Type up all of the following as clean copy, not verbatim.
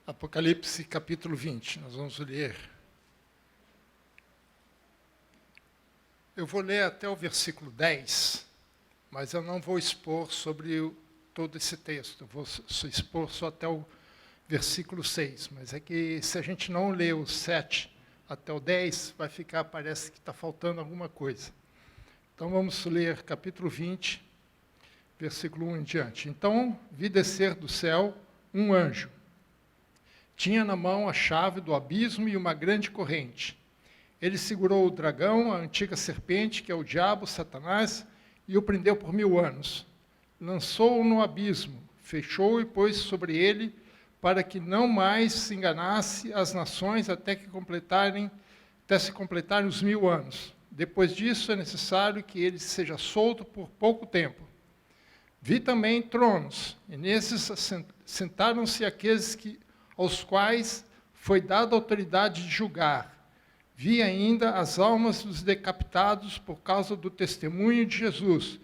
Apocalipse capítulo 20, nós vamos ler. Eu vou ler até o versículo 10, mas eu não vou expor sobre todo esse texto, eu vou expor só até o versículo 6, mas é que se a gente não ler o 7 até o 10, vai ficar, parece que está faltando alguma coisa. Então vamos ler capítulo 20, versículo 1 em diante. Então vi descer do céu um anjo. Tinha na mão a chave do abismo e uma grande corrente. Ele segurou o dragão, a antiga serpente, que é o diabo, Satanás, e o prendeu por 1000 anos. Lançou-o no abismo, fechou-o e pôs sobre ele, para que não mais se enganasse as nações até se completarem os 1000 anos. Depois disso, é necessário que ele seja solto por pouco tempo. Vi também tronos, e nesses sentaram-se aqueles aos quais foi dada a autoridade de julgar. Vi ainda as almas dos decapitados por causa do testemunho de Jesus,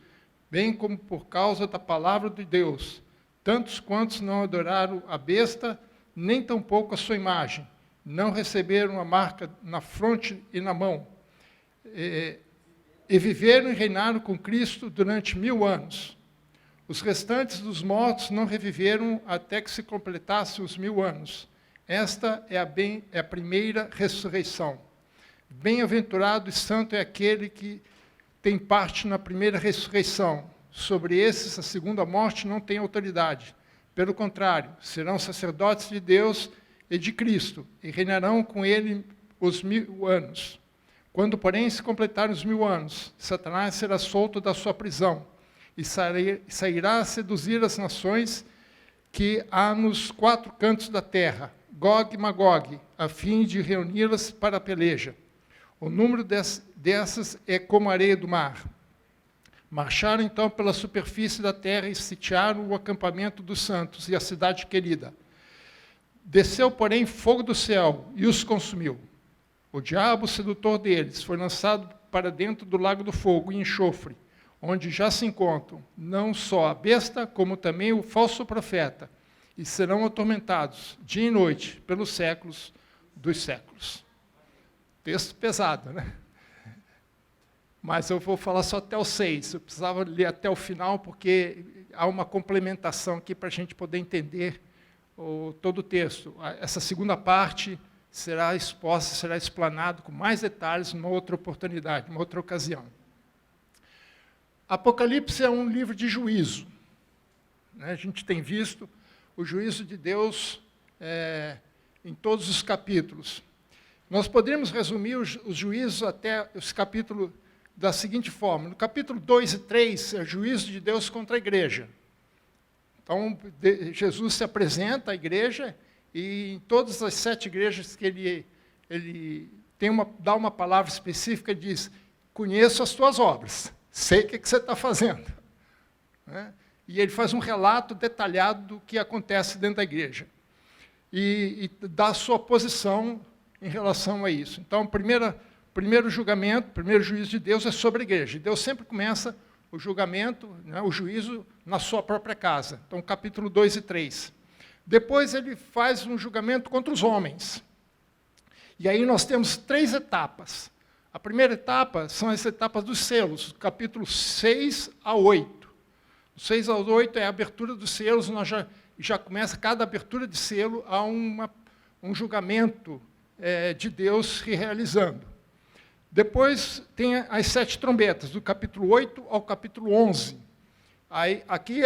bem como por causa da palavra de Deus, tantos quantos não adoraram a besta, nem tampouco a sua imagem, não receberam a marca na fronte e na mão, e viveram e reinaram com Cristo durante 1000 anos. Os restantes dos mortos não reviveram até que se completassem os 1000 anos. Esta é a primeira ressurreição. Bem-aventurado e santo é aquele que tem parte na primeira ressurreição. Sobre esses, a segunda morte não tem autoridade. Pelo contrário, serão sacerdotes de Deus e de Cristo, e reinarão com ele os 1000 anos. Quando, porém, se completarem os 1000 anos, Satanás será solto da sua prisão, e sairá a seduzir as nações que há nos 4 cantos da terra, Gog e Magog, a fim de reuni-las para a peleja. O número dessas é como a areia do mar. Marcharam então pela superfície da terra e sitiaram o acampamento dos santos e a cidade querida. Desceu, porém, fogo do céu e os consumiu. O diabo, sedutor deles, foi lançado para dentro do lago do fogo e enxofre, onde já se encontram não só a besta, como também o falso profeta, e serão atormentados dia e noite pelos séculos dos séculos. Texto pesado, né? Mas eu vou falar só até o 6. Eu precisava ler até o final, porque há uma complementação aqui para a gente poder entender todo o texto. Essa segunda parte será exposta, será explanado com mais detalhes numa outra oportunidade, numa outra ocasião. Apocalipse é um livro de juízo. A gente tem visto o juízo de Deus em todos os capítulos. Nós poderíamos resumir os juízos até os capítulos da seguinte forma. No capítulo 2 e 3, é o juízo de Deus contra a igreja. Então, Jesus se apresenta à igreja, e em todas as 7 igrejas que ele dá uma palavra específica, ele diz: conheço as tuas obras, sei o que você está fazendo. E ele faz um relato detalhado do que acontece dentro da igreja. E dá a sua posição em relação a isso. Então, primeiro julgamento, primeiro juízo de Deus é sobre a igreja. Deus sempre começa o julgamento, o juízo, na sua própria casa. Então, capítulo 2 e 3. Depois ele faz um julgamento contra os homens. E aí nós temos 3 etapas. A primeira etapa são as etapas dos selos, capítulo 6 a 8. Do 6 ao 8 é a abertura dos selos, nós já começa cada abertura de selo a um julgamento de Deus se realizando. Depois tem as 7 trombetas, do capítulo 8 ao capítulo 11. Aí, aqui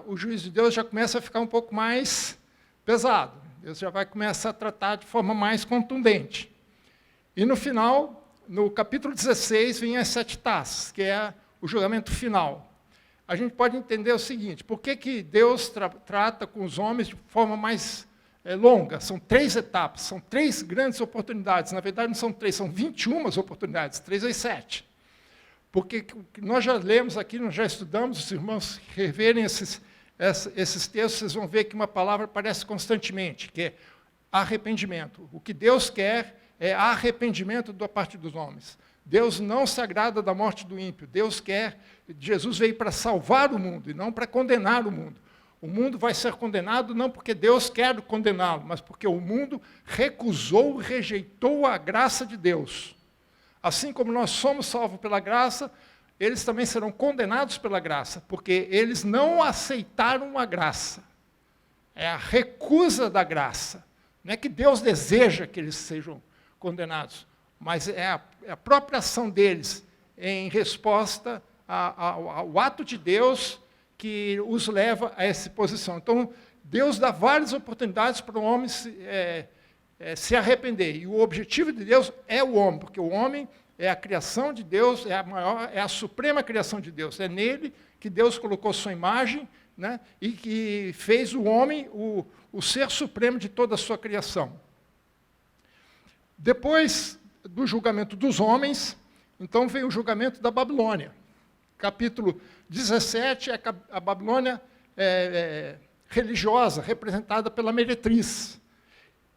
o juízo de Deus já começa a ficar um pouco mais pesado. Deus já vai começar a tratar de forma mais contundente. E no final, no capítulo 16, vem as 7 taças, que é o julgamento final. A gente pode entender o seguinte: por que Deus trata com os homens de forma mais longa? São 3 etapas, são 3 grandes oportunidades. Na verdade, não são 3, são 21 oportunidades, 3 vezes 7. Porque nós já lemos aqui, nós já estudamos, os irmãos reverem esses textos, vocês vão ver que uma palavra aparece constantemente, que é arrependimento. O que Deus quer é arrependimento da parte dos homens. Deus não se agrada da morte do ímpio. Jesus veio para salvar o mundo e não para condenar o mundo. O mundo vai ser condenado não porque Deus quer condená-lo, mas porque o mundo recusou, rejeitou a graça de Deus. Assim como nós somos salvos pela graça, eles também serão condenados pela graça, porque eles não aceitaram a graça. É a recusa da graça. Não é que Deus deseja que eles sejam condenados, mas é a própria ação deles em resposta ao ato de Deus que os leva a essa posição. Então, Deus dá várias oportunidades para o homem se arrepender. E o objetivo de Deus é o homem, porque o homem é a criação de Deus, é a suprema criação de Deus. É nele que Deus colocou sua imagem, né, e que fez o homem o ser supremo de toda a sua criação. Depois do julgamento dos homens, então vem o julgamento da Babilônia. Capítulo 17 é a Babilônia religiosa, representada pela meretriz.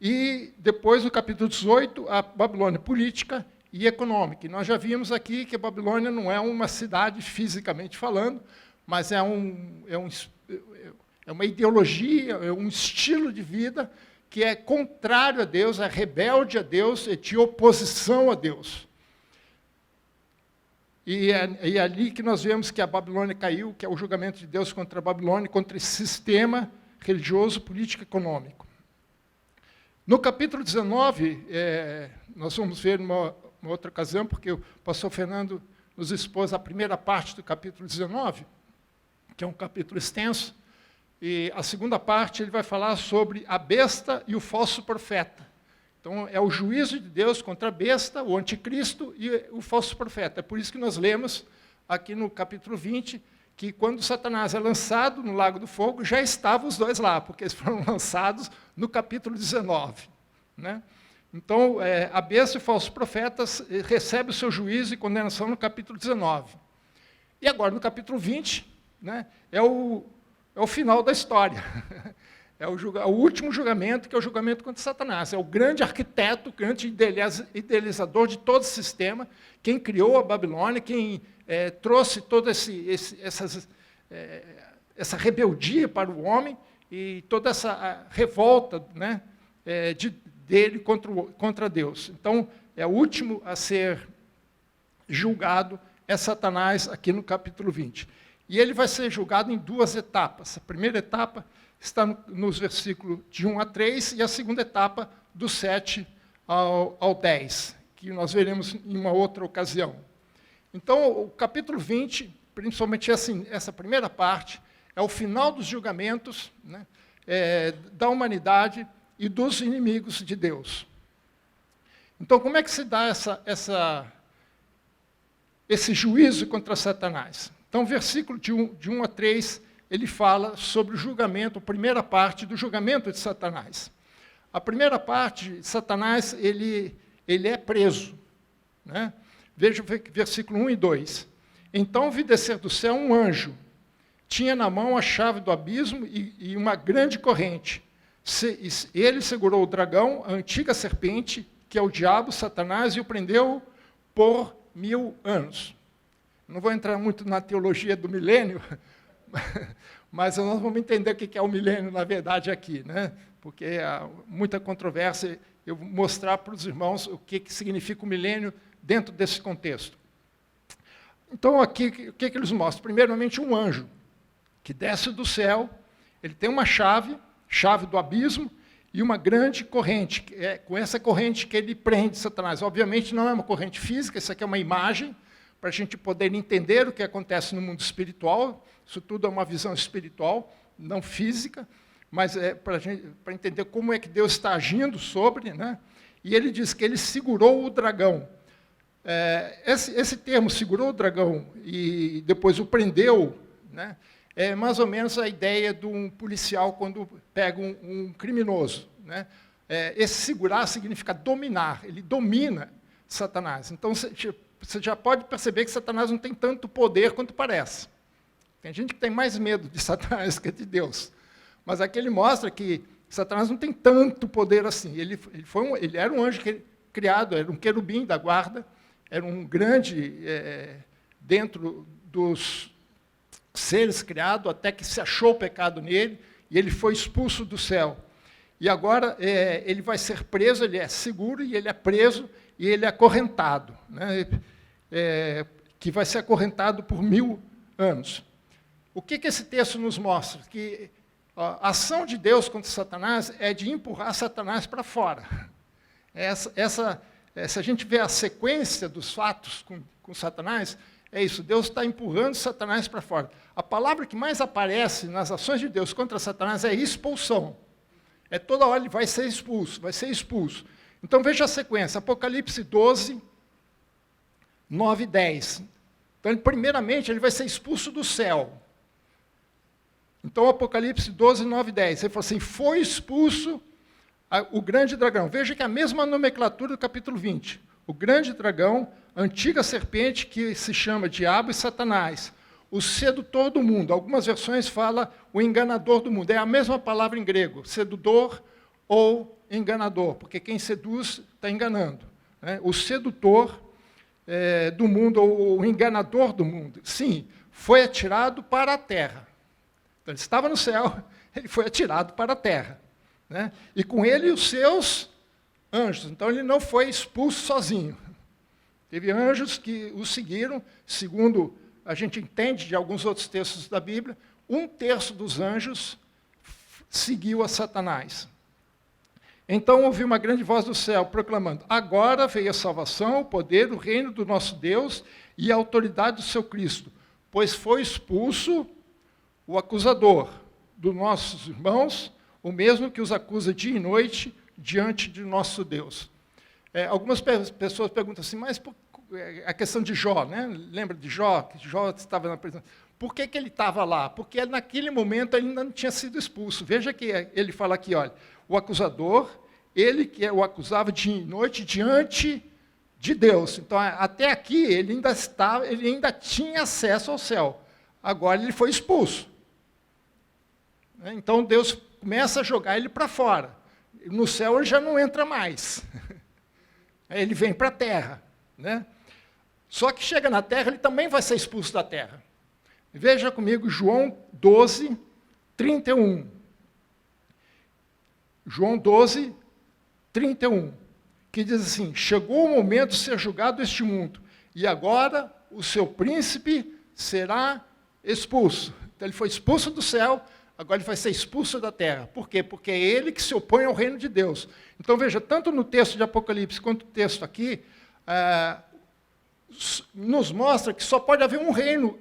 E depois, no capítulo 18, a Babilônia política e econômica. E nós já vimos aqui que a Babilônia não é uma cidade fisicamente falando, mas é uma ideologia, é um estilo de vida que é contrário a Deus, é rebelde a Deus, é de oposição a Deus. E é ali que nós vemos que a Babilônia caiu, que é o julgamento de Deus contra a Babilônia, contra esse sistema religioso, político e econômico. No capítulo 19, nós vamos ver numa outra ocasião, porque o pastor Fernando nos expôs a primeira parte do capítulo 19, que é um capítulo extenso, e a segunda parte ele vai falar sobre a besta e o falso profeta. Então, é o juízo de Deus contra a besta, o anticristo e o falso profeta. É por isso que nós lemos aqui no capítulo 20, que quando Satanás é lançado no lago do fogo, já estavam os dois lá, porque eles foram lançados no capítulo 19. Né? Então, a besta e o falso profeta recebem o seu juízo e condenação no capítulo 19. E agora, no capítulo 20, né, é o final da história. É o último julgamento, que é o julgamento contra Satanás. É o grande arquiteto, o grande idealizador de todo o sistema, quem criou a Babilônia, quem trouxe toda essa rebeldia para o homem e toda essa revolta, né, dele contra Deus. Então, é o último a ser julgado, é Satanás, aqui no capítulo 20. E ele vai ser julgado em duas etapas. A primeira etapa está nos versículos de 1 a 3, e a segunda etapa, do 7 ao 10, que nós veremos em uma outra ocasião. Então, o capítulo 20, principalmente essa primeira parte, é o final dos julgamentos, né, da humanidade e dos inimigos de Deus. Então, como é que se dá esse juízo contra Satanás? Então, versículo de 1 a 3, ele fala sobre o julgamento, a primeira parte do julgamento de Satanás. A primeira parte, Satanás, ele é preso. Né? Veja o versículo 1 e 2. Então vi descer do céu um anjo, tinha na mão a chave do abismo e uma grande corrente. Ele segurou o dragão, a antiga serpente, que é o diabo, Satanás, e o prendeu por 1000 anos. Não vou entrar muito na teologia do milênio, mas nós vamos entender o que é o milênio, na verdade, aqui, né? Porque há muita controvérsia, eu vou mostrar para os irmãos o que significa o milênio dentro desse contexto. Então, aqui, o que eles mostram? Primeiramente, um anjo que desce do céu, ele tem uma chave do abismo, e uma grande corrente, com essa corrente que ele prende Satanás. Obviamente, não é uma corrente física, isso aqui é uma imagem, para a gente poder entender o que acontece no mundo espiritual. Isso tudo é uma visão espiritual, não física, mas é para entender como é que Deus está agindo sobre. Né? E ele diz que ele segurou o dragão. Esse termo, segurou o dragão, e depois o prendeu, né? É mais ou menos a ideia de um policial quando pega um criminoso. Né? Esse segurar significa dominar, ele domina Satanás. Então, você já pode perceber que Satanás não tem tanto poder quanto parece. Tem gente que tem mais medo de Satanás que de Deus. Mas aqui ele mostra que Satanás não tem tanto poder assim. Ele era um anjo criado, era um querubim da guarda, era um grande dentro seres criados, até que se achou o pecado nele, e ele foi expulso do céu. E agora ele vai ser preso, ele é seguro, e ele é preso, e ele é acorrentado, né? Que vai ser acorrentado por 1000 anos. O que esse texto nos mostra? Que a ação de Deus contra Satanás é de empurrar Satanás para fora. Se a gente vê a sequência dos fatos com Satanás, é isso, Deus está empurrando Satanás para fora. A palavra que mais aparece nas ações de Deus contra Satanás é expulsão. Toda hora ele vai ser expulso, vai ser expulso. Então veja a sequência, Apocalipse 12, 9 e 10. Então, primeiramente, ele vai ser expulso do céu. Então, Apocalipse 12, 9 e 10. Ele fala assim, foi expulso o grande dragão. Veja que é a mesma nomenclatura do capítulo 20. O grande dragão, a antiga serpente que se chama Diabo e Satanás, o sedutor do mundo. Algumas versões falam o enganador do mundo. É a mesma palavra em grego, sedutor ou enganador, porque quem seduz está enganando, né? O sedutor do mundo, ou o enganador do mundo, sim, foi atirado para a terra. Então, ele estava no céu, ele foi atirado para a terra, né? E com ele os seus anjos. Então, ele não foi expulso sozinho. Teve anjos que o seguiram, segundo a gente entende de alguns outros textos da Bíblia, 1/3 dos anjos seguiu a Satanás. Então ouvi uma grande voz do céu, proclamando, agora veio a salvação, o poder, o reino do nosso Deus e a autoridade do seu Cristo, pois foi expulso o acusador dos nossos irmãos, o mesmo que os acusa dia e noite diante de nosso Deus. Algumas pessoas perguntam assim, mas a questão de Jó, né? Lembra de Jó, que Jó estava na prisão? Por que ele estava lá? Porque naquele momento ele ainda não tinha sido expulso. Veja que ele fala aqui, olha, o acusador, ele que o acusava dia e noite diante de Deus. Então, até aqui, ele ainda tinha acesso ao céu. Agora ele foi expulso. Então, Deus começa a jogar ele para fora. No céu ele já não entra mais. Ele vem para a terra, né? Só que chega na terra, ele também vai ser expulso da terra. Veja comigo João 12, 31. João 12, 31, que diz assim, chegou o momento de ser julgado este mundo, e agora o seu príncipe será expulso. Então ele foi expulso do céu, agora ele vai ser expulso da terra. Por quê? Porque é ele que se opõe ao reino de Deus. Então veja, tanto no texto de Apocalipse quanto no texto aqui, nos mostra que só pode haver um reino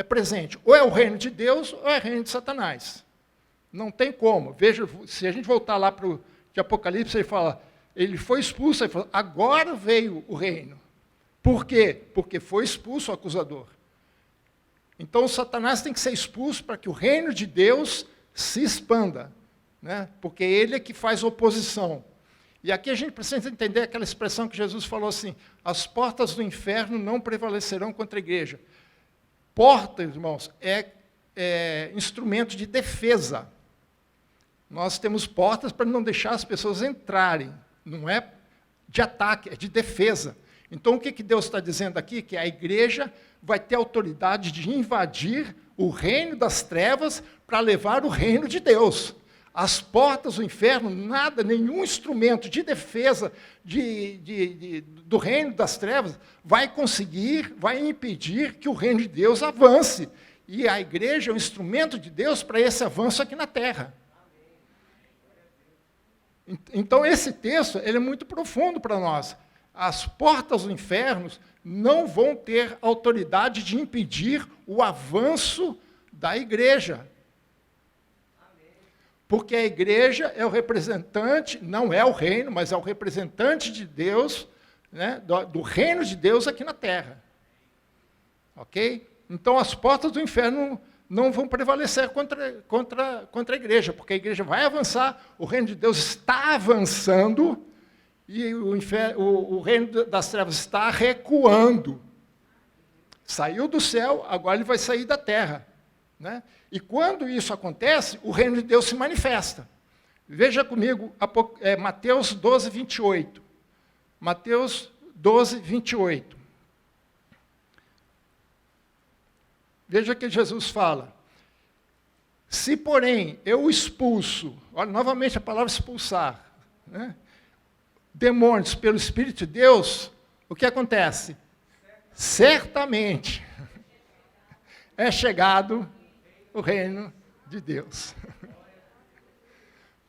presente. Ou é o reino de Deus, ou é o reino de Satanás. Não tem como. Veja, se a gente voltar lá para o de Apocalipse, ele foi expulso, ele falou, agora veio o reino. Por quê? Porque foi expulso o acusador. Então, Satanás tem que ser expulso para que o reino de Deus se expanda, né? Porque ele é que faz oposição. E aqui a gente precisa entender aquela expressão que Jesus falou assim, as portas do inferno não prevalecerão contra a igreja. Porta, irmãos, é instrumento de defesa. Nós temos portas para não deixar as pessoas entrarem. Não é de ataque, é de defesa. Então, o que Deus está dizendo aqui? Que a igreja vai ter autoridade de invadir o reino das trevas para levar o reino de Deus. As portas do inferno, nada, nenhum instrumento de defesa do reino das trevas vai impedir que o reino de Deus avance. E a igreja é um instrumento de Deus para esse avanço aqui na terra. Então, esse texto ele é muito profundo para nós. As portas do inferno não vão ter autoridade de impedir o avanço da igreja. Porque a igreja é o representante, não é o reino, mas é o representante de Deus, né, do reino de Deus aqui na terra. Ok? Então, as portas do inferno não vão prevalecer contra a igreja, porque a igreja vai avançar, o reino de Deus está avançando, e o reino das trevas está recuando. Saiu do céu, agora ele vai sair da terra, né? E quando isso acontece, o reino de Deus se manifesta. Veja comigo Mateus 12, 28. Mateus 12, 28. Veja que Jesus fala, se, porém, eu expulso, olha, novamente a palavra expulsar, né, demônios pelo Espírito de Deus, o que acontece? Certamente é chegado o reino de Deus.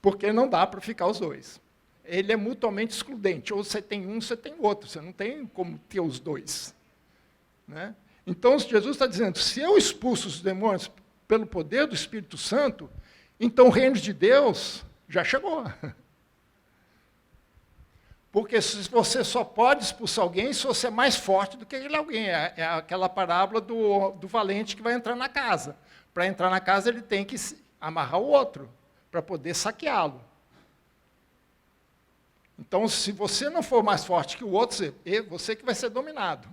Porque não dá para ficar os dois. Ele é mutuamente excludente. Ou você tem um, você tem outro. Você não tem como ter os dois. Né? Então, Jesus está dizendo, se eu expulso os demônios pelo poder do Espírito Santo, então o reino de Deus já chegou. Porque você só pode expulsar alguém se você é mais forte do que aquele alguém. É aquela parábola do valente que vai entrar na casa. Para entrar na casa, ele tem que amarrar o outro, para poder saqueá-lo. Então, se você não for mais forte que o outro, você que vai ser dominado.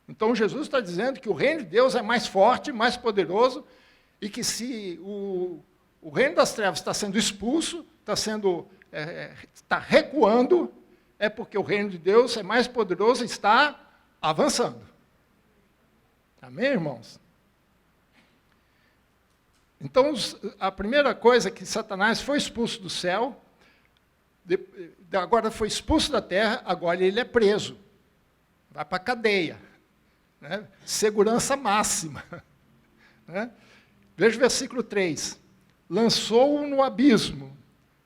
Então, Jesus está dizendo que o reino de Deus é mais forte, mais poderoso, e que se o reino das trevas está sendo expulso, está recuando, é porque o reino de Deus é mais poderoso e está avançando. Amém, irmãos? Então, a primeira coisa é que Satanás foi expulso do céu, agora foi expulso da terra, agora ele é preso. Vai para a cadeia. Né? Segurança máxima. Né? Veja o versículo 3. Lançou-o no abismo,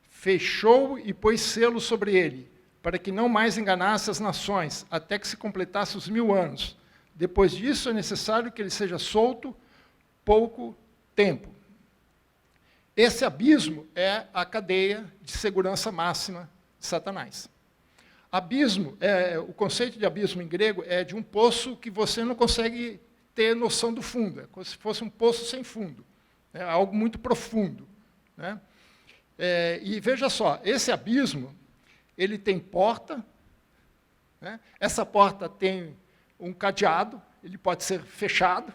fechou e pôs selo sobre ele, para que não mais enganasse as nações, até que se completasse os 1000 anos. Depois disso, é necessário que ele seja solto pouco tempo. Esse abismo é a cadeia de segurança máxima de Satanás. Abismo, o conceito de abismo em grego é de um poço que você não consegue ter noção do fundo, é como se fosse um poço sem fundo, é algo muito profundo. Né? E veja só, esse abismo, ele tem porta, né? Essa porta tem um cadeado, ele pode ser fechado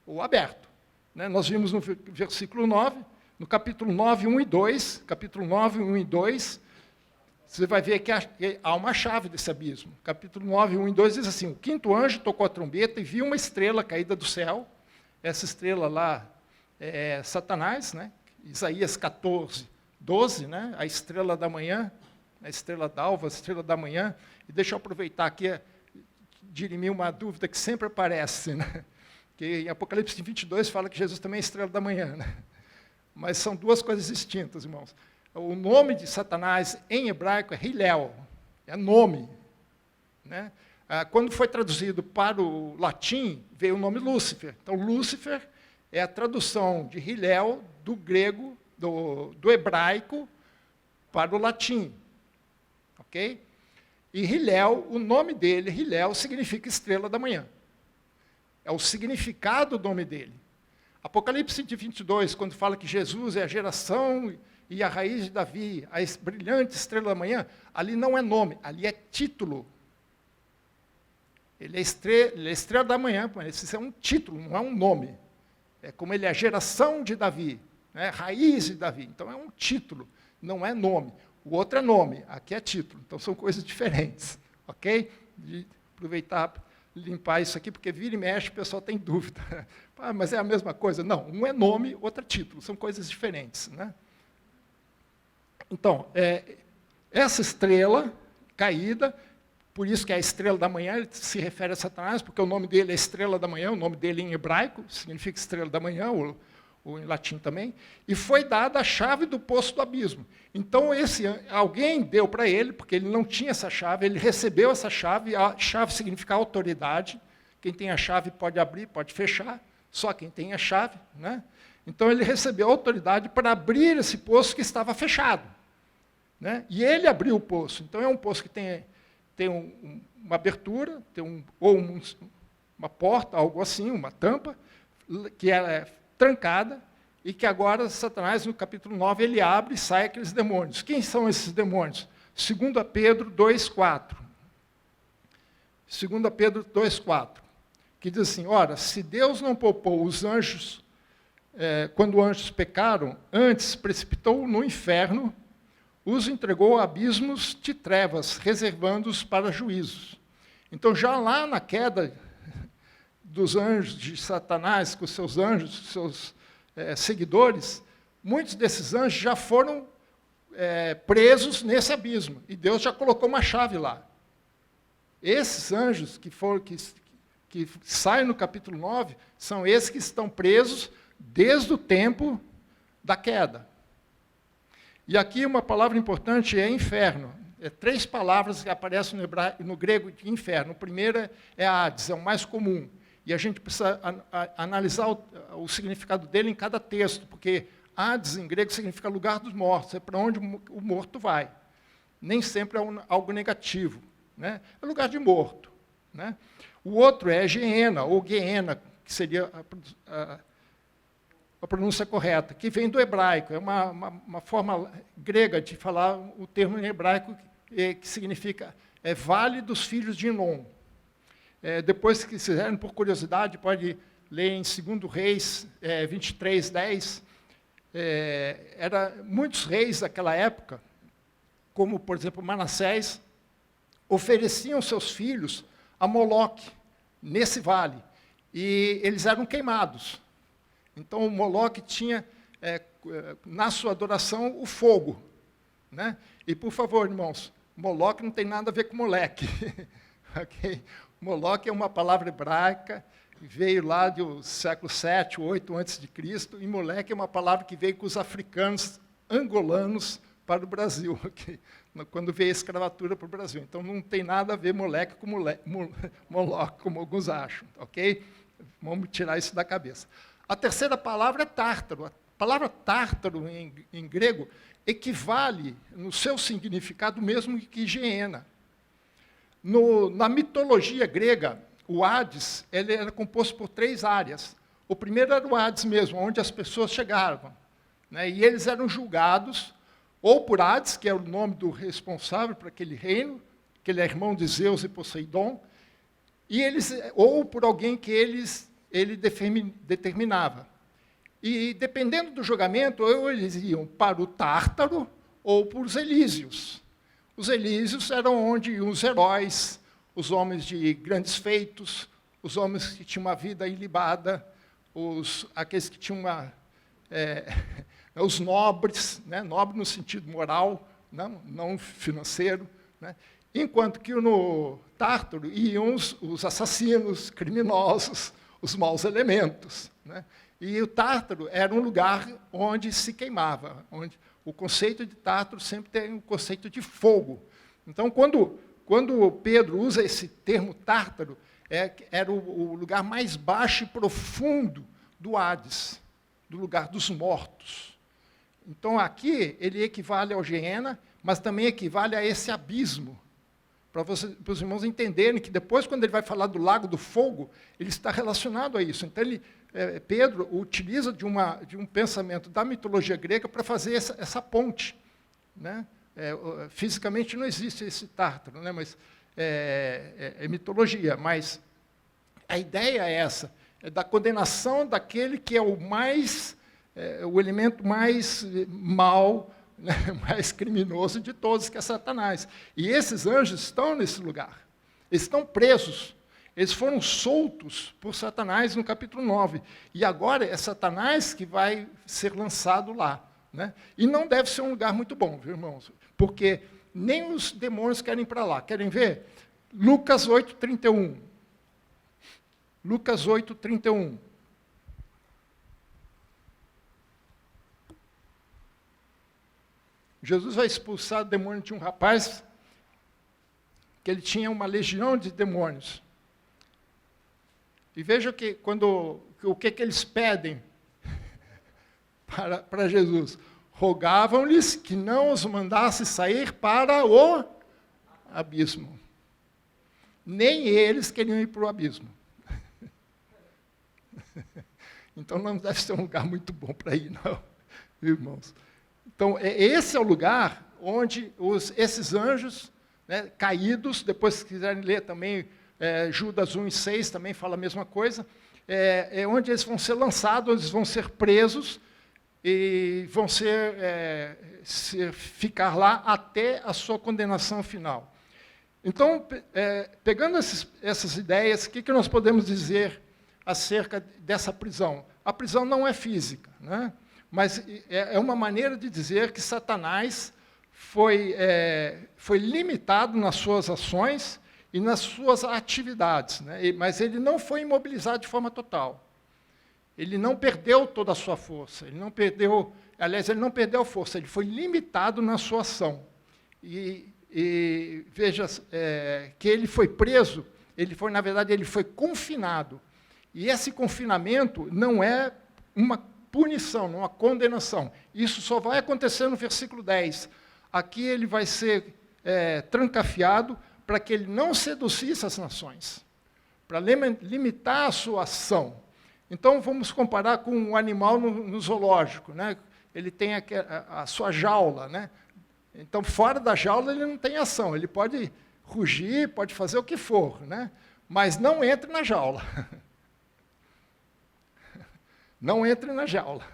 ou aberto. Né? Nós vimos no versículo 9, no capítulo 9, 1 e 2, capítulo 9, 1 e 2, você vai ver que há uma chave desse abismo. Capítulo 9, 1 e 2 diz assim, o quinto anjo tocou a trombeta e viu uma estrela caída do céu. Essa estrela lá é Satanás, né? Isaías 14, 12, né? A estrela da manhã, a estrela d'alva, a estrela da manhã. E deixa eu aproveitar aqui, dirimir uma dúvida que sempre aparece, né? Que em Apocalipse 22 fala que Jesus também é estrela da manhã, né? Mas são duas coisas distintas, irmãos. O nome de Satanás em hebraico é Hillel, é nome. Né? Quando foi traduzido para o latim, veio o nome Lúcifer. Então, Lúcifer é a tradução de Hillel do grego, do hebraico, para o latim. Ok? E Hillel, o nome dele, Hillel, significa estrela da manhã. É o significado do nome dele. Apocalipse 22, quando fala que Jesus é a geração e a raiz de Davi, a brilhante estrela da manhã, ali não é nome, ali é título. Ele é estrela da manhã, esse é um título, não é um nome. É como ele é a geração de Davi, né, raiz de Davi. Então é um título, não é nome. O outro é nome, aqui é título. Então são coisas diferentes. Ok? De aproveitar, limpar isso aqui, porque vira e mexe, o pessoal tem dúvida. Mas é a mesma coisa? Não, um é nome, outro é título, são coisas diferentes. Né? Então, essa estrela caída, por isso que é a estrela da manhã, ele se refere a Satanás, porque o nome dele é estrela da manhã, o nome dele em hebraico significa estrela da manhã, ou em latim também, e foi dada a chave do poço do abismo. Então, alguém deu para ele, porque ele não tinha essa chave, ele recebeu essa chave, a chave significa autoridade, quem tem a chave pode abrir, pode fechar, só quem tem a chave. Né? Então, ele recebeu a autoridade para abrir esse poço que estava fechado. Né? E ele abriu o poço. Então, é um poço que tem uma abertura, uma porta, algo assim, uma tampa, que é trancada, e que agora Satanás, no capítulo 9, ele abre e sai aqueles demônios. Quem são esses demônios? 2 Pedro 2,4. 2 Pedro 2,4, que diz assim, ora, se Deus não poupou os anjos, quando os anjos pecaram, antes precipitou no inferno, os entregou a abismos de trevas, reservando-os para juízos. Então, já lá na queda dos anjos, de Satanás, com os seus anjos, seus seguidores, muitos desses anjos já foram presos nesse abismo, e Deus já colocou uma chave lá. Esses anjos que saem no capítulo 9, são esses que estão presos desde o tempo da queda. E aqui uma palavra importante é inferno. 3 palavras que aparecem no grego de inferno. A primeira é Hades, é o mais comum. E a gente precisa analisar o significado dele em cada texto, porque Hades, em grego, significa lugar dos mortos, é para onde o morto vai. Nem sempre é algo negativo, né? É lugar de morto, né? O outro é Geena, ou Geena, que seria a pronúncia correta, que vem do hebraico, é uma forma grega de falar o termo em hebraico, que significa Vale dos Filhos de Inom. Depois, se quiserem, por curiosidade, pode ler em 2 Reis 23:10. Muitos reis daquela época, como, por exemplo, Manassés, ofereciam seus filhos a Moloque, nesse vale, e eles eram queimados. Então, o Moloque tinha, na sua adoração, o fogo, né? E, por favor, irmãos, Moloque não tem nada a ver com moleque. Okay? Moloque é uma palavra hebraica, veio lá do século 7, 8 a.C., e moleque é uma palavra que veio com os africanos angolanos para o Brasil, okay? Quando veio a escravatura para o Brasil. Então, não tem nada a ver moleque com Moloque, como alguns acham. Okay? Vamos tirar isso da cabeça. A terceira palavra é tártaro. A palavra tártaro, em grego, equivale, no seu significado, mesmo que Geena. Na mitologia grega, o Hades ele era composto por 3 áreas. O primeiro era o Hades mesmo, onde as pessoas chegavam, né? E eles eram julgados ou por Hades, que é o nome do responsável por aquele reino, que ele é irmão de Zeus e Poseidon, ou por alguém que ele determinava. E, dependendo do julgamento, ou eles iam para o Tártaro ou para os Elísios. Os Elísios eram onde iam os heróis, os homens de grandes feitos, os homens que tinham uma vida ilibada, aqueles que tinham os nobres, né? Nobre no sentido moral, não financeiro, né? Enquanto que no Tártaro iam os assassinos, criminosos, os maus elementos, né? E o Tártaro era um lugar onde se queimava, onde o conceito de Tártaro sempre tem um conceito de fogo. Então, quando Pedro usa esse termo Tártaro, era o lugar mais baixo e profundo do Hades, do lugar dos mortos. Então, aqui, ele equivale ao Geena, mas também equivale a esse abismo, para os irmãos entenderem que depois, quando ele vai falar do Lago do Fogo, ele está relacionado a isso. Então, Pedro utiliza de um pensamento da mitologia grega para fazer essa ponte, né? Fisicamente não existe esse Tártaro, né? Mas é mitologia, mas a ideia é essa, da condenação daquele que é o elemento mais mau, né? Mais criminoso de todos, que é Satanás. E esses anjos estão nesse lugar, eles estão presos. Eles foram soltos por Satanás no capítulo 9. E agora é Satanás que vai ser lançado lá, né? E não deve ser um lugar muito bom, viu, irmãos? Porque nem os demônios querem ir para lá. Querem ver? Lucas 8:31. Lucas 8:31. Jesus vai expulsar o demônio de um rapaz que ele tinha uma legião de demônios. E veja que o que eles pedem para Jesus. Rogavam-lhes que não os mandasse sair para o abismo. Nem eles queriam ir para o abismo. Então não deve ser um lugar muito bom para ir, não, irmãos. Então, esse é o lugar onde esses anjos, né, caídos, depois se quiserem ler também, Judas 1:6 também fala a mesma coisa, onde eles vão ser lançados, eles vão ser presos e vão ficar lá até a sua condenação final. Então, pegando essas ideias, o que nós podemos dizer acerca dessa prisão. A prisão não é física, né? Mas é uma maneira de dizer que Satanás foi limitado nas suas ações e nas suas atividades, né? Mas ele não foi imobilizado de forma total. Ele não perdeu toda a sua força, ele não perdeu a força, ele foi limitado na sua ação. E veja que ele foi preso, na verdade, ele foi confinado. E esse confinamento não é uma punição, não é uma condenação. Isso só vai acontecer no versículo 10. Aqui ele vai ser trancafiado para que ele não seduzisse as nações, para limitar a sua ação. Então, vamos comparar com um animal no zoológico, né? Ele tem a sua jaula, né? Então, fora da jaula, ele não tem ação. Ele pode rugir, pode fazer o que for, né? Mas não entre na jaula. Não entre na jaula,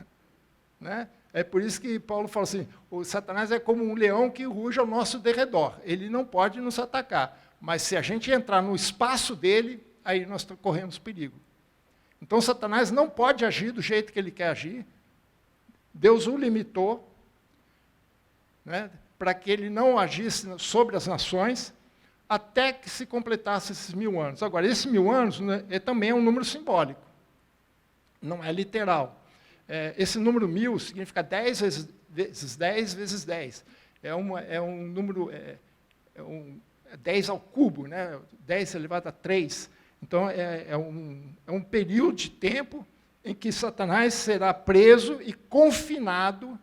né? É por isso que Paulo fala assim, o Satanás é como um leão que ruge ao nosso derredor. Ele não pode nos atacar. Mas se a gente entrar no espaço dele, aí nós corremos perigo. Então, Satanás não pode agir do jeito que ele quer agir. Deus o limitou, né, para que ele não agisse sobre as nações, até que se completasse esses 1000 anos. Agora, esses 1000 anos, né, também é um número simbólico, não é literal. Esse número 1000 significa 10 vezes 10 vezes 10. É um número, 10 ao cubo, né, 10 elevado a 3. Então, é um período de tempo em que Satanás será preso e confinado,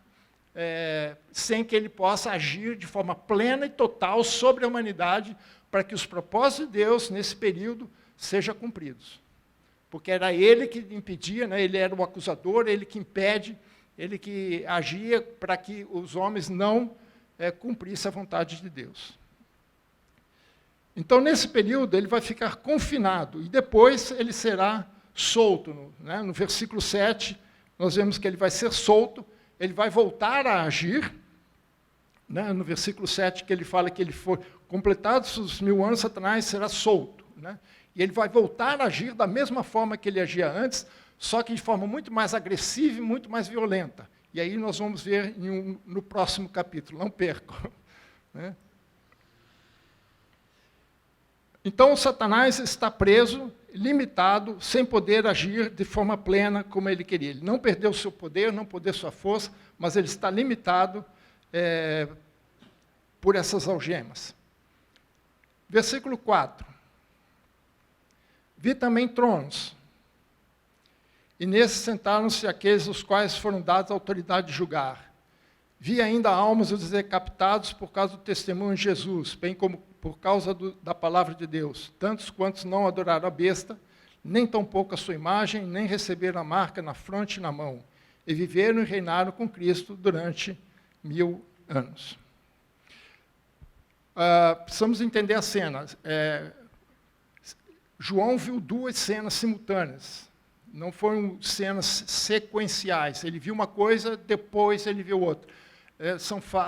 sem que ele possa agir de forma plena e total sobre a humanidade, para que os propósitos de Deus, nesse período, sejam cumpridos. Porque era ele que impedia, né? Ele era o acusador, ele que impede, ele que agia para que os homens não cumprissem a vontade de Deus. Então, nesse período, ele vai ficar confinado, e depois ele será solto. Né? No versículo 7, nós vemos que ele vai ser solto, ele vai voltar a agir. Né? No versículo 7, que ele fala que ele foi completados os 1000 anos, Satanás será solto. Né? E ele vai voltar a agir da mesma forma que ele agia antes, só que de forma muito mais agressiva e muito mais violenta. E aí nós vamos ver no próximo capítulo, não percam. Né? Então, Satanás está preso, limitado, sem poder agir de forma plena como ele queria. Ele não perdeu seu poder, não perdeu sua força, mas ele está limitado por essas algemas. Versículo 4. Vi também tronos, e nesses sentaram-se aqueles aos quais foram dados a autoridade de julgar. Vi ainda almas dos decapitados por causa do testemunho de Jesus, bem como por causa da palavra de Deus, tantos quantos não adoraram a besta, nem tampouco a sua imagem, nem receberam a marca na fronte e na mão, e viveram e reinaram com Cristo durante 1000 anos. Precisamos entender a cena. João viu 2 cenas simultâneas, não foram cenas sequenciais. Ele viu uma coisa, depois ele viu outra.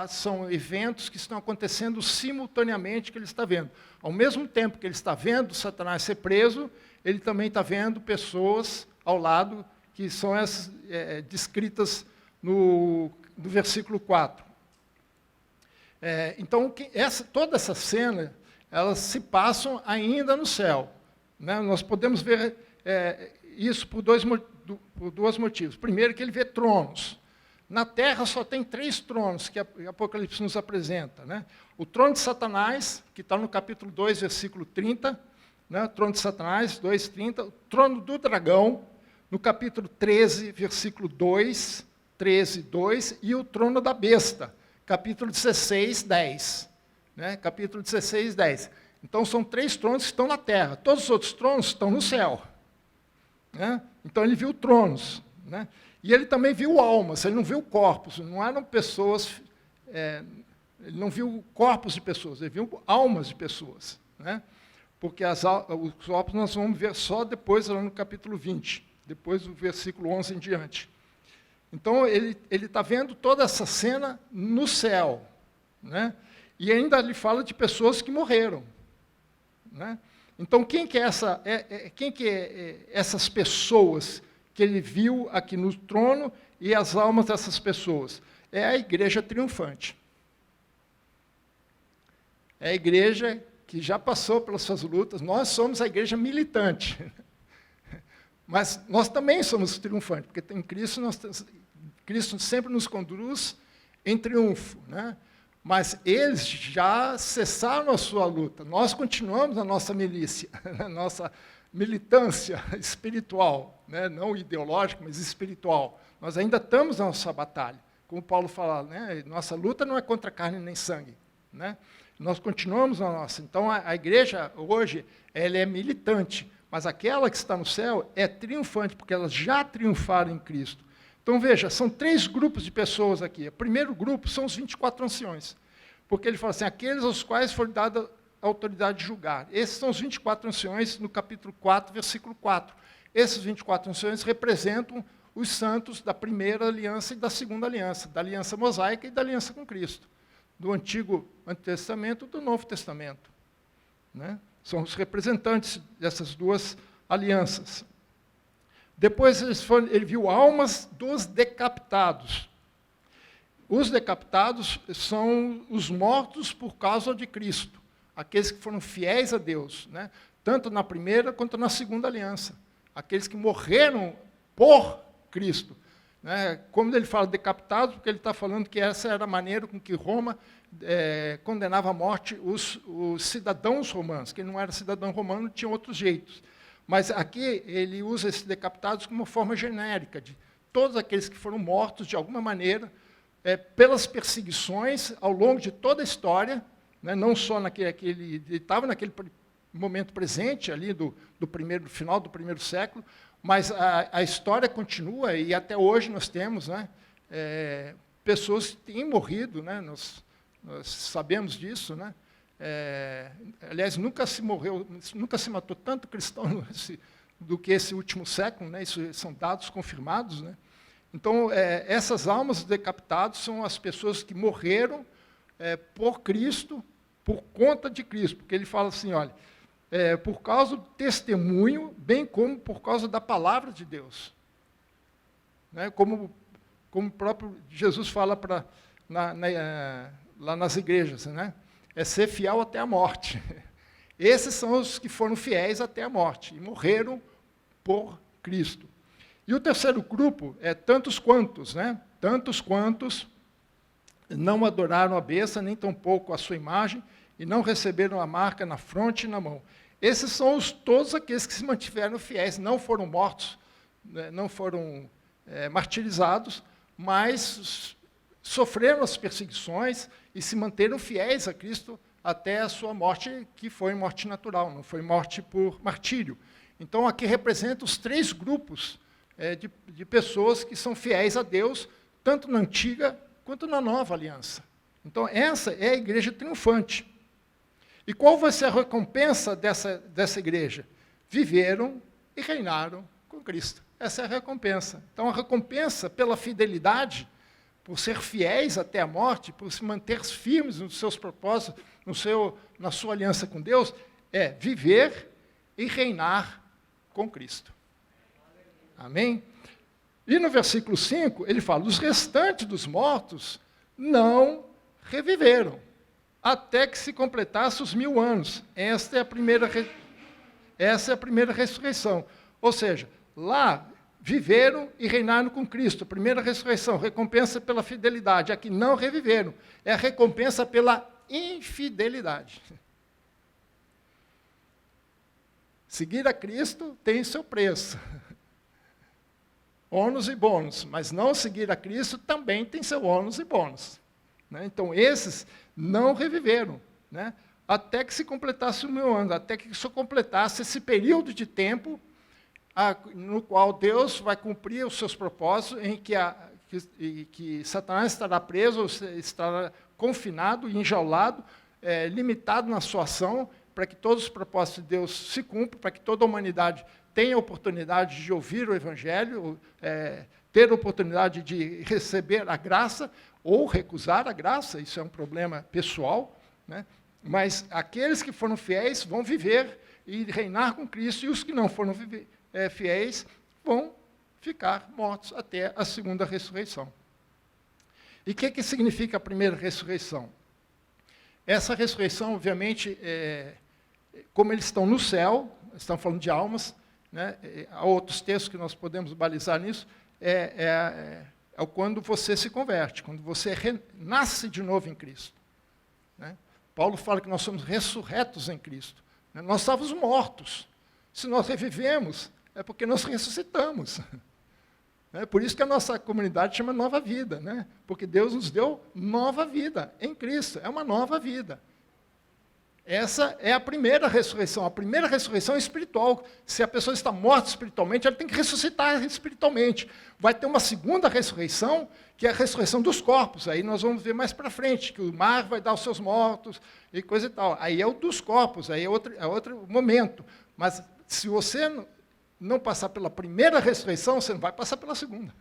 São eventos que estão acontecendo simultaneamente que ele está vendo. Ao mesmo tempo que ele está vendo Satanás ser preso, ele também está vendo pessoas ao lado, que são essas descritas no versículo 4. Então, toda essa cena, elas se passam ainda no céu. Né? Nós podemos ver isso por dois motivos. Primeiro, que ele vê tronos. Na Terra só tem 3 tronos que Apocalipse nos apresenta. Né? O trono de Satanás, que está no capítulo 2, versículo 30, né? O trono de Satanás, 2:30. O trono do dragão, no capítulo 13, versículo 2, 13, 2. E o trono da besta, capítulo 16, 10. Né? Capítulo 16, 10. Então, são 3 tronos que estão na Terra. Todos os outros tronos estão no céu. Né? Então, ele viu tronos. Né? E ele também viu almas, ele não viu corpos, não eram pessoas, ele não viu corpos de pessoas, ele viu almas de pessoas. Né? Porque os corpos nós vamos ver só depois, lá no capítulo 20, depois do versículo 11 em diante. Então, ele está vendo toda essa cena no céu. Né? E ainda ele fala de pessoas que morreram. Né? Então, quem que essas pessoas que ele viu aqui no trono e as almas dessas pessoas? É a igreja triunfante. É a igreja que já passou pelas suas lutas. Nós somos a igreja militante. Mas nós também somos triunfantes, porque em Cristo, Cristo sempre nos conduz em triunfo, né? Mas eles já cessaram a sua luta. Nós continuamos a nossa milícia, a nossa militância espiritual, né? Não ideológica, mas espiritual. Nós ainda estamos na nossa batalha. Como Paulo fala, né? Nossa luta não é contra carne nem sangue, né? Nós continuamos na nossa. Então, a igreja, hoje, ela é militante, mas aquela que está no céu é triunfante, porque elas já triunfaram em Cristo. Então, veja, são 3 grupos de pessoas aqui. O primeiro grupo são os 24 anciões, porque ele fala assim, aqueles aos quais foi dada a autoridade de julgar. Esses são os 24 anciões, no capítulo 4, versículo 4. Esses 24 anciões representam os santos da primeira aliança e da segunda aliança, da aliança mosaica e da aliança com Cristo, do Antigo Testamento e do Novo Testamento, né? São os representantes dessas 2 alianças. Depois ele viu almas dos decapitados. Os decapitados são os mortos por causa de Cristo, aqueles que foram fiéis a Deus, né? Tanto na primeira quanto na segunda aliança. Aqueles que morreram por Cristo, né? Como ele fala decapitados, porque ele está falando que essa era a maneira com que Roma condenava à morte os cidadãos romanos. Quem não era cidadão romano tinha outros jeitos. Mas aqui ele usa esses decapitados como uma forma genérica de todos aqueles que foram mortos de alguma maneira pelas perseguições ao longo de toda a história, né, não só ele estava naquele momento presente ali do final do primeiro século, mas a história continua e até hoje nós temos, né, pessoas que têm morrido, né, nós sabemos disso, né? Aliás, nunca se matou tanto cristão do que esse último século, né? Isso são dados confirmados, né? Então, essas almas decapitadas são as pessoas que morreram por Cristo, por conta de Cristo, porque ele fala assim, olha, por causa do testemunho, bem como por causa da palavra de Deus, né? Como o próprio Jesus fala lá nas igrejas, né? É ser fiel até a morte. Esses são os que foram fiéis até a morte e morreram por Cristo. E o terceiro grupo é tantos quantos, né? Tantos quantos não adoraram a besta, nem tampouco a sua imagem, e não receberam a marca na fronte e na mão. Esses são todos aqueles que se mantiveram fiéis, não foram mortos, né? Não foram martirizados, mas sofreram as perseguições e se manteram fiéis a Cristo até a sua morte, que foi morte natural, não foi morte por martírio. Então, aqui representa os 3 grupos de pessoas que são fiéis a Deus, tanto na antiga quanto na nova aliança. Então, essa é a igreja triunfante. E qual vai ser a recompensa dessa igreja? Viveram e reinaram com Cristo. Essa é a recompensa. Então, a recompensa pela fidelidade, por ser fiéis até a morte, por se manter firmes nos seus propósitos, na sua aliança com Deus, é viver e reinar com Cristo. Amém? E no versículo 5, ele fala, os restantes dos mortos não reviveram, até que se completasse os 1000 anos. Essa é a primeira ressurreição. Ou seja, lá viveram e reinaram com Cristo. Primeira ressurreição, recompensa pela fidelidade. Aqui não reviveram, é a recompensa pela infidelidade. Seguir a Cristo tem seu preço. Ônus e bônus, mas não seguir a Cristo também tem seu ônus e bônus, né? Então, esses não reviveram, né? Até que se completasse os 1000 anos, até que se completasse esse período de tempo no qual Deus vai cumprir os seus propósitos, em que Satanás estará preso, estará confinado, enjaulado, limitado na sua ação, para que todos os propósitos de Deus se cumpram, para que toda a humanidade tenha a oportunidade de ouvir o Evangelho, ter a oportunidade de receber a graça ou recusar a graça, isso é um problema pessoal, né? Mas aqueles que foram fiéis vão viver e reinar com Cristo, e os que não foram fiéis vão ficar mortos até a segunda ressurreição. E o que significa a primeira ressurreição? Essa ressurreição, obviamente, como eles estão no céu, estão falando de almas, né? Há outros textos que nós podemos balizar nisso, é quando você se converte, quando você nasce de novo em Cristo. Né? Paulo fala que nós somos ressurretos em Cristo. Né? Nós estávamos mortos. Se nós revivemos, é porque nós ressuscitamos. É por isso que a nossa comunidade chama Nova Vida, né? Porque Deus nos deu nova vida em Cristo, é uma nova vida. Essa é a primeira ressurreição é espiritual. Se a pessoa está morta espiritualmente, ela tem que ressuscitar espiritualmente. Vai ter uma segunda ressurreição, que é a ressurreição dos corpos. Aí nós vamos ver mais para frente, que o mar vai dar os seus mortos e coisa e tal. Aí é o dos corpos, aí é outro momento. Mas se você não passar pela primeira ressurreição, você não vai passar pela segunda.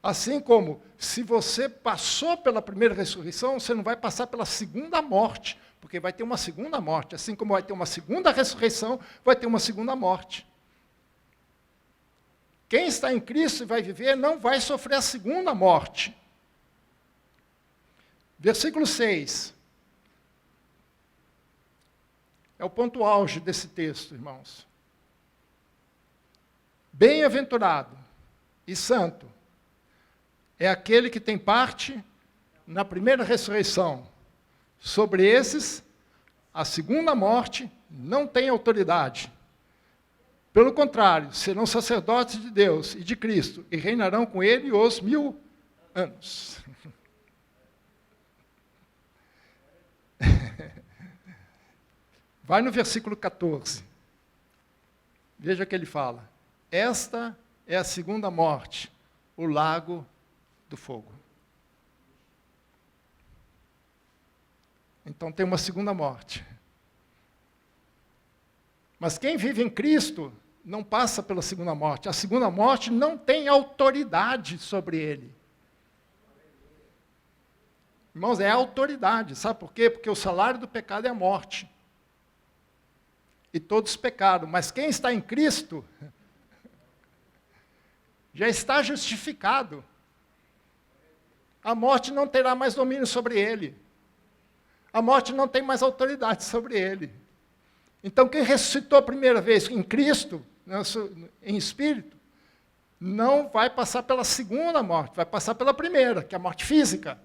Assim como, se você passou pela primeira ressurreição, você não vai passar pela segunda morte, porque vai ter uma segunda morte. Assim como vai ter uma segunda ressurreição, vai ter uma segunda morte. Quem está em Cristo e vai viver, não vai sofrer a segunda morte. Versículo 6. É o ponto auge desse texto, irmãos. Bem-aventurado e santo é aquele que tem parte na primeira ressurreição. Sobre esses, a segunda morte não tem autoridade. Pelo contrário, serão sacerdotes de Deus e de Cristo, e reinarão com ele os 1000 anos. Vai no versículo 14. Veja o que ele fala. Esta é a segunda morte, o lago do fogo. Então tem uma segunda morte. Mas quem vive em Cristo não passa pela segunda morte. A segunda morte não tem autoridade sobre ele. Irmãos, é autoridade. Sabe por quê? Porque o salário do pecado é a morte. E todos pecaram. Mas quem está em Cristo já está justificado. A morte não terá mais domínio sobre ele. A morte não tem mais autoridade sobre ele. Então, quem ressuscitou a primeira vez em Cristo, em espírito, não vai passar pela segunda morte, vai passar pela primeira, que é a morte física.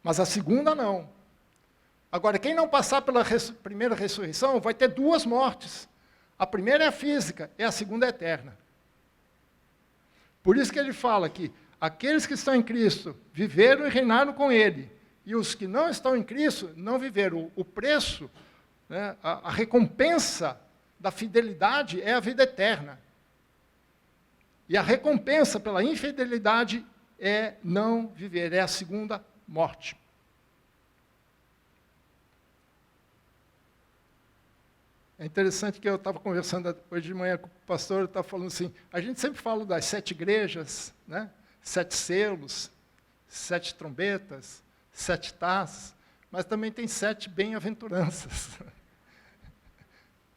Mas a segunda não. Agora, quem não passar pela primeira ressurreição vai ter duas mortes. A primeira é a física, e a segunda é eterna. Por isso que ele fala que aqueles que estão em Cristo viveram e reinaram com ele, e os que não estão em Cristo não viveram. O preço, né, a recompensa da fidelidade é a vida eterna. E a recompensa pela infidelidade é não viver, é a segunda morte. É interessante que eu estava conversando hoje de manhã com o pastor, ele estava falando assim, a gente sempre fala das 7 igrejas, né? 7 selos, 7 trombetas, 7 taças, mas também tem 7 bem-aventuranças.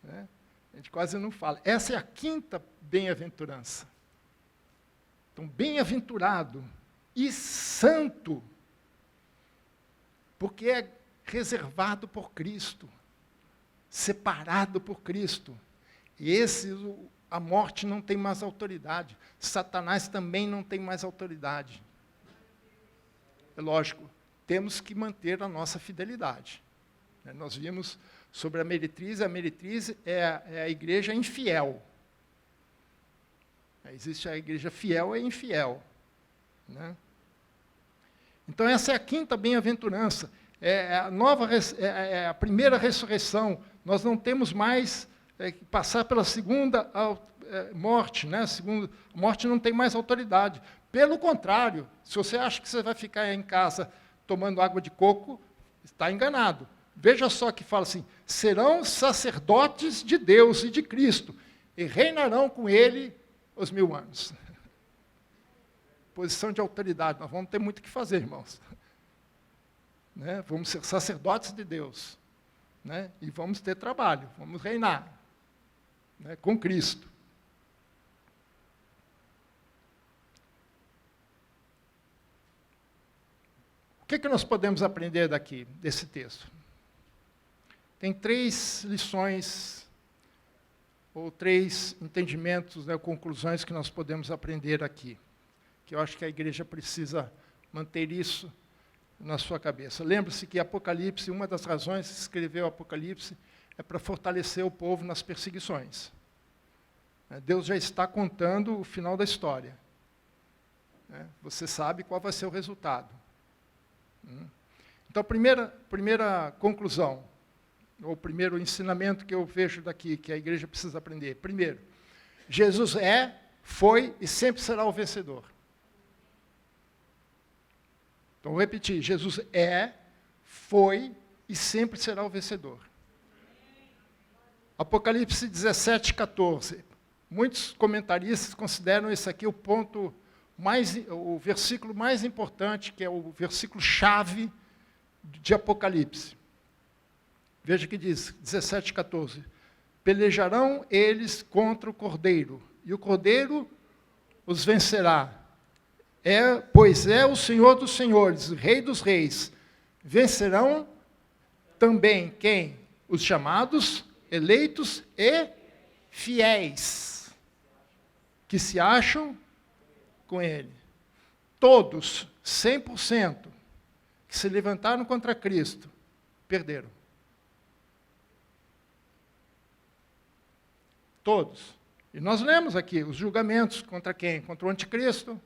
Né? A gente quase não fala. Essa é a 5ª bem-aventurança. Então, bem-aventurado e santo, porque é reservado por Cristo, separado por Cristo. E a morte não tem mais autoridade. Satanás também não tem mais autoridade. É lógico, temos que manter a nossa fidelidade. Nós vimos sobre a meretriz é a igreja infiel. Existe a igreja fiel e infiel. Né? Então, essa é a 5ª bem-aventurança. É a primeira ressurreição. Nós não temos mais que passar pela segunda morte. Né? A morte não tem mais autoridade. Pelo contrário, se você acha que você vai ficar em casa tomando água de coco, está enganado. Veja só que fala assim, serão sacerdotes de Deus e de Cristo, e reinarão com ele os 1000 anos. Posição de autoridade, nós vamos ter muito o que fazer, irmãos. Né? Vamos ser sacerdotes de Deus. né? E vamos ter trabalho, vamos reinar, né? Com Cristo. O que nós podemos aprender daqui, desse texto? Tem 3 lições, ou 3 entendimentos, né, conclusões que nós podemos aprender aqui, que eu acho que a igreja precisa manter isso na sua cabeça. Lembre-se que Apocalipse, uma das razões que se escreveu Apocalipse, é para fortalecer o povo nas perseguições. Deus já está contando o final da história. Você sabe qual vai ser o resultado. Então, a primeira conclusão, ou o primeiro ensinamento que eu vejo daqui, que a igreja precisa aprender. Primeiro, Jesus foi e sempre será o vencedor. Então, vou repetir, Jesus foi e sempre será o vencedor. Apocalipse 17, 14. Muitos comentaristas consideram esse aqui o versículo mais importante, que é o versículo-chave de Apocalipse. Veja que diz, 17, 14. Pelejarão eles contra o Cordeiro, e o Cordeiro os vencerá. Pois é o Senhor dos senhores, o Rei dos reis. Vencerão também quem? Os chamados, eleitos e fiéis, que se acham com ele. Todos, 100%, que se levantaram contra Cristo, perderam. Todos. E nós lemos aqui os julgamentos contra quem? Contra o anticristo,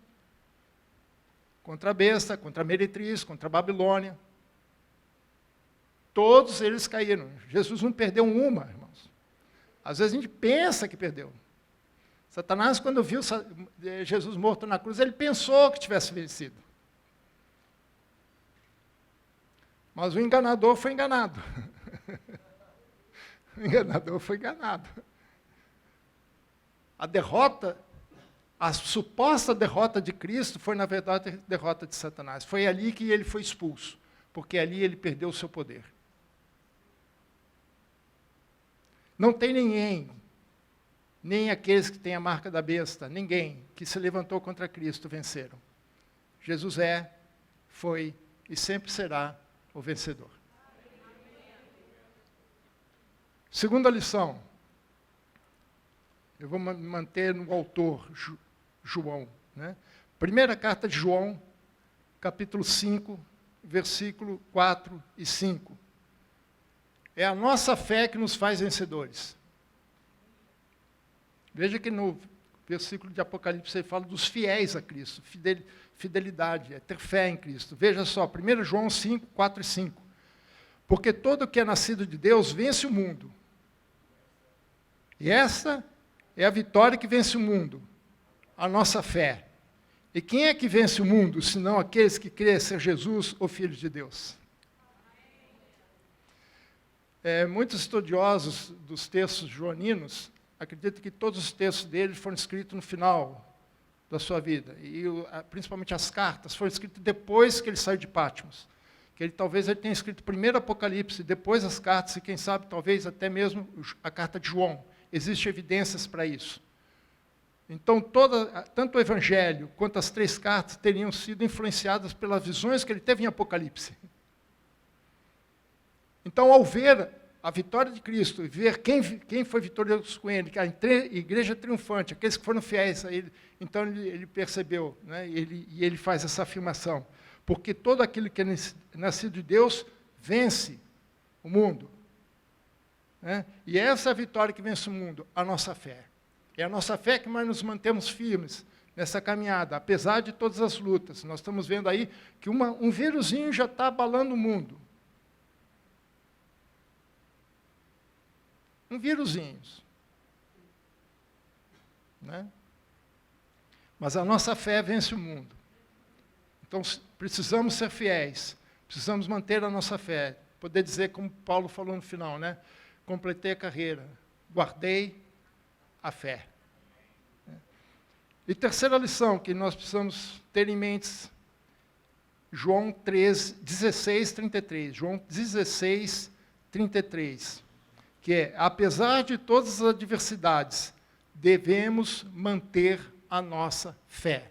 contra a besta, contra a meretriz, contra a Babilônia. Todos eles caíram. Jesus não perdeu uma, irmãos. Às vezes a gente pensa que perdeu. Satanás, quando viu Jesus morto na cruz, ele pensou que tivesse vencido. Mas o enganador foi enganado. O enganador foi enganado. A derrota, a suposta derrota de Cristo foi, na verdade, a derrota de Satanás. Foi ali que ele foi expulso, porque ali ele perdeu o seu poder. Não tem ninguém, nem aqueles que têm a marca da besta, ninguém que se levantou contra Cristo venceram. Jesus foi e sempre será o vencedor. Segunda lição. Eu vou me manter no autor, João. Né? Primeira carta de João, capítulo 5, versículo 4 e 5. É a nossa fé que nos faz vencedores. Veja que no versículo de Apocalipse ele fala dos fiéis a Cristo, fidelidade, é ter fé em Cristo. Veja só, 1 João 5, 4 e 5. Porque todo o que é nascido de Deus vence o mundo. E essa é a vitória que vence o mundo, a nossa fé. E quem é que vence o mundo, senão aqueles que creem ser Jesus, o Filho de Deus? Muitos estudiosos dos textos joaninos acreditam que todos os textos dele foram escritos no final da sua vida. E principalmente as cartas foram escritas depois que ele saiu de Patmos. Que talvez ele tenha escrito primeiro Apocalipse, depois as cartas, e quem sabe talvez até mesmo a carta de João. Existem evidências para isso. Então, tanto o Evangelho quanto as 3 cartas teriam sido influenciadas pelas visões que ele teve em Apocalipse. Então, ao ver a vitória de Cristo, e ver quem foi vitorioso com ele, que a igreja triunfante, aqueles que foram fiéis a ele, então ele percebeu, né, e ele faz essa afirmação. Porque todo aquele que é nascido de Deus vence o mundo. Né? E essa é a vitória que vence o mundo, a nossa fé. É a nossa fé que nós nos mantemos firmes nessa caminhada, apesar de todas as lutas. Nós estamos vendo aí que um vírusinho já está abalando o mundo. Um vírusinho. Né? Mas a nossa fé vence o mundo. Então, precisamos ser fiéis, precisamos manter a nossa fé. Poder dizer, como Paulo falou no final, né? Completei a carreira, guardei a fé. E terceira lição que nós precisamos ter em mente, João 16, 33. João 16, 33, que é, apesar de todas as adversidades, devemos manter a nossa fé.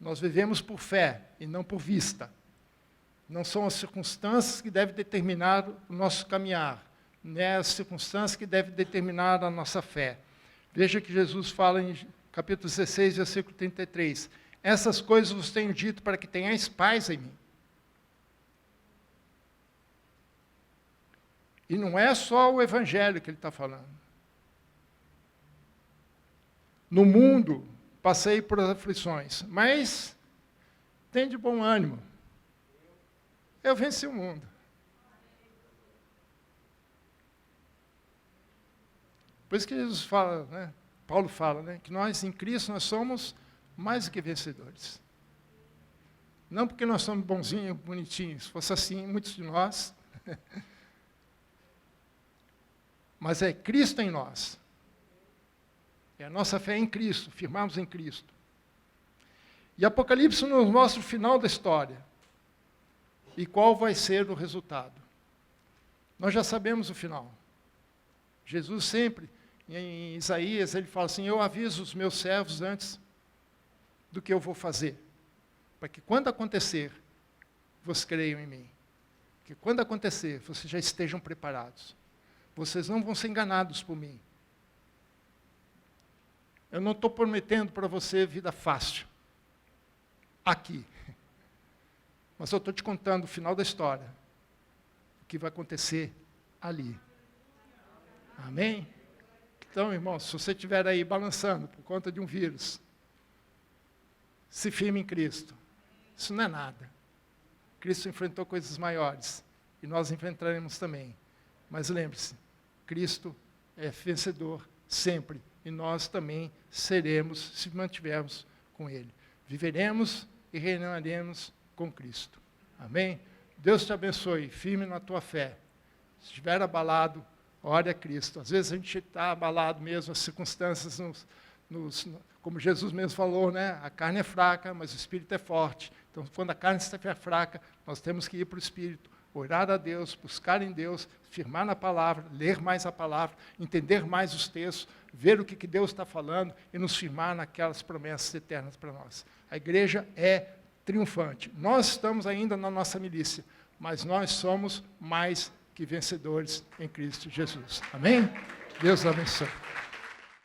Nós vivemos por fé e não por vista. Não são as circunstâncias que devem determinar o nosso caminhar, né? As circunstâncias que devem determinar a nossa fé. Veja que Jesus fala em capítulo 16, versículo 33. Essas coisas vos tenho dito para que tenhais paz em mim. E não é só o evangelho que ele está falando. No mundo, passei por aflições, mas tem de bom ânimo. Eu venci o mundo. Por isso que Jesus fala, né? Paulo fala, né? Que nós, em Cristo, nós somos mais do que vencedores. Não porque nós somos bonzinhos, bonitinhos. Se fosse assim, muitos de nós. Mas é Cristo em nós. É a nossa fé em Cristo, firmamos em Cristo. E Apocalipse nos mostra o final da história. E qual vai ser o resultado. Nós já sabemos o final. Jesus sempre, em Isaías, ele fala assim, eu aviso os meus servos antes do que eu vou fazer. Para que quando acontecer, vocês creiam em mim. Que quando acontecer, vocês já estejam preparados. Vocês não vão ser enganados por mim. Eu não estou prometendo para você vida fácil. Aqui. Mas eu estou te contando o final da história. O que vai acontecer ali. Amém? Então, irmãos, se você estiver aí balançando por conta de um vírus, se firme em Cristo. Isso não é nada. Cristo enfrentou coisas maiores. E nós enfrentaremos também. Mas lembre-se, Cristo é vencedor sempre. E nós também seremos, se mantivermos com Ele. Viveremos e reinaremos com Cristo. Amém? Deus te abençoe, firme na tua fé. Se estiver abalado, ore a Cristo. Às vezes a gente está abalado mesmo, as circunstâncias, como Jesus mesmo falou, né? A carne é fraca, mas o Espírito é forte. Então, quando a carne estiver fraca, nós temos que ir para o Espírito, orar a Deus, buscar em Deus, firmar na palavra, ler mais a palavra, entender mais os textos, ver o que Deus está falando e nos firmar naquelas promessas eternas para nós. A igreja é triunfante. Nós estamos ainda na nossa milícia, mas nós somos mais que vencedores em Cristo Jesus. Amém? Deus abençoe.